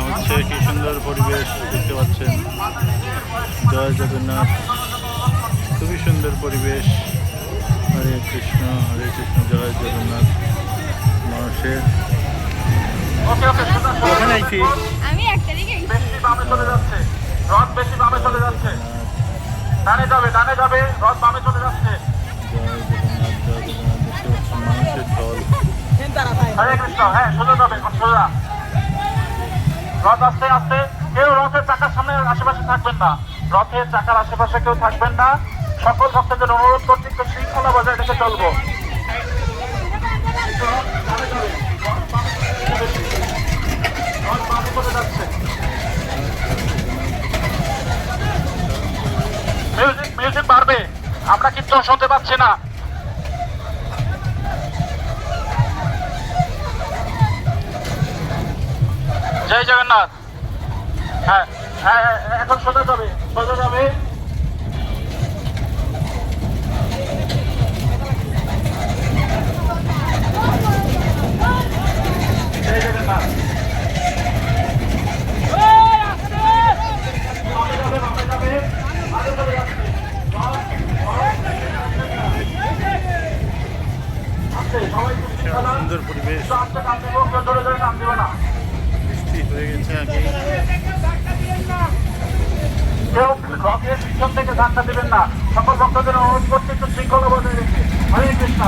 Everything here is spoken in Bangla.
হচ্ছে কি সুন্দর পরিবেশ দেখতে পাচ্ছেন। জয় জগন্নাথ, খুবই সুন্দর পরিবেশ। হরে কৃষ্ণ জয় জগন্নাথ। মানুষের কখন আইছি আমি 1 তারিখে বেশি বামে চলে যাচ্ছে, রথ বেশি বামে চলে যাচ্ছে, ডানে যাবে রথ বামে চলে যাচ্ছে। জয় জগন্নাথ দেখতে পাচ্ছেন মানুষের ঢল। হরে কৃষ্ণ, হ্যাঁ সোজা যাবে, সোজা। রথ আস্তে আস্তে, কেউ রথের চাকার সামনে আশেপাশে থাকবেন না, রথের চাকার আশেপাশে কেউ থাকবেন না। সকল ভক্তদের অনুরোধ করছি একটু শৃঙ্খলা বজায় রেখে চলবো। মিউজিক বাড়বে, আমরা কিন্তু শুনতে পাচ্ছি না। জয় জগন্নাথ। হ্যাঁ হ্যাঁ এখন সোজা যাবে, সোজা যাবে। জয় জগন্নাথ। সুন্দর পরিবেশ, বৃষ্টি হয়ে গেছে আগে। কেউ রথের পিছন থেকে ধাক্কা দেবেন না, সকল ভক্তদের অনুরোধ করতে একটু শৃঙ্খলা বজায় রেখে। হরে কৃষ্ণ।